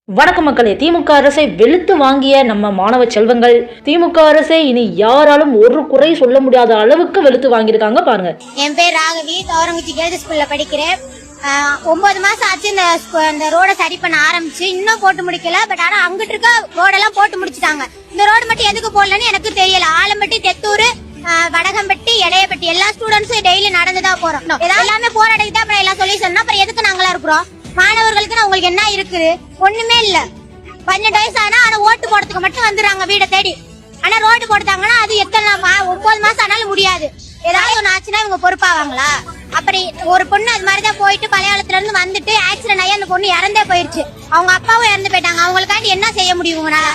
வணக்க மக்களே, திமுக அரசை வெளுத்து வாங்கிய நம்ம மாணவ செல்வங்கள் திமுக அரசை இனி யாராலும் ஒரு குறை சொல்ல முடியாத அளவுக்கு வெளுத்து வாங்கியிருக்காங்க பாருங்க. என் பேர் ராகவி, தோரங்குச்சி கேர்ள்ஸ் ஸ்கூல்ல படிக்கிறேன். 9 மாசம் ஆச்சு இந்த ரோட சரி பண்ண ஆரம்பிச்சு, இன்னும் போட்டு முடிக்கல. பட் ஆனா அங்கிட்டு இருக்க ரோடெல்லாம் போட்டு முடிச்சிட்டாங்க. இந்த ரோடு மட்டும் எதுக்கு போடலன்னு எனக்கு தெரியல. ஆலம்பட்டி, தெத்தூர், வடகம்பட்டி, எடையப்பட்டி எல்லா ஸ்டூடெண்ட்ஸும் டெய்லி நடந்துதான் போறோம். எல்லாமே போராடிட்டு அப்புறம் எல்லாம் சொல்யூஷன். அப்புறம் எதுக்கு நாங்களா இருக்கிறோம்? மாணவர்களுக்கு உங்களுக்கு என்ன இருக்குது? ஒண்ணுமே இல்ல. 12 வயசு ஆனா ஓட்டு போடுறதுக்கு மட்டும் வந்துடுறாங்க வீடை தேடி. ஆனா ரோடு போட்டாங்கன்னா அது எத்தனை 9 மாசம் ஆனாலும் முடியாது. ஏதாவது ஒண்ணு ஆச்சுன்னா இவங்க பொறுப்பாவாங்களா? அப்படி ஒரு பொண்ணு அது மாதிரிதான் போயிட்டு பழையாளத்துல இருந்து வந்துட்டு ஆக்சிடென்ட் ஆகி அந்த பொண்ணு இறந்தே போயிருச்சு. அவங்க அப்பாவும் இறந்து போயிட்டாங்க. அவங்களுக்காண்டி என்ன செய்ய முடியும் உங்களால?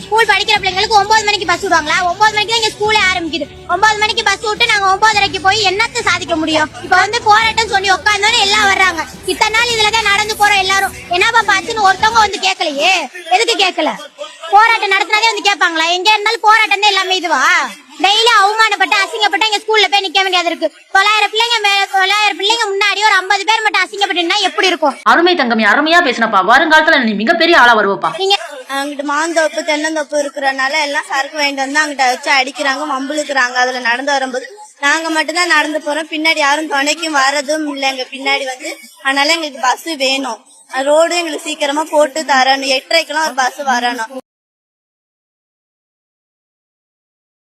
ஸ்கூல் படிக்கிற பிள்ளைங்களுக்கு 9 மணிக்கு பஸ் விடுவாங்களா? 9 மணிக்கு தான் இங்க ஸ்கூலே ஆரம்பிக்குது. 9 மணிக்கு பஸ் விட்டு நாங்க 9:30க்கு போய் என்னத்த சாதிக்க முடியும்? இப்ப போராட்டம் சொல்லி உட்கார்ந்தோன்னு எல்லாம் வர்றாங்க. இத்தனை நாள் இதுலதான் நடந்து போறோம் எல்லாரும். என்னப்பா பாச்சுன்னு ஒருத்தவங்க கேட்கலையே. எதுக்கு கேட்கல? போராட்டம் நடத்தினாதே கேட்பாங்களா? எங்க இருந்தாலும் போராட்டம் தான் எல்லாமே. இதுவா டெய்லி அவமானப்பட்டு அசிங்கப்பட்டு எங்க ஸ்கூல்ல போய் நிக்க வேண்டியது இருக்கு. 900 பிள்ளைங்க முன்னாடி ஒரு 50 பேர் மட்டும் அசிங்கப்பட்டுனா எப்படி இருக்கும்? அருமை தங்கமே, அருமையா பேசினப்பா. வருங்காலத்துல நீ மிகப்பெரிய ஆளா வருவப்பா. நீங்க அங்கிட்டு மாந்தோப்பு தென்னந்தோப்பு இருக்கிறனால எல்லாம் சரக்கு வேண்டி வந்து அங்கிட்ட வச்சு அடிக்கிறாங்க, மம்புழுக்குறாங்க. அதுல நடந்து வரும்போது நாங்க மட்டும்தான் நடந்து போறோம். பின்னாடி யாரும் துணைக்கும் வரதும் இல்லை. எங்க பின்னாடி அதனால எங்களுக்கு பஸ் வேணும். ரோடு எங்களுக்கு சீக்கிரமா போட்டு தரணும். 8:30க்கெல்லாம் ஒரு பஸ் வரணும்.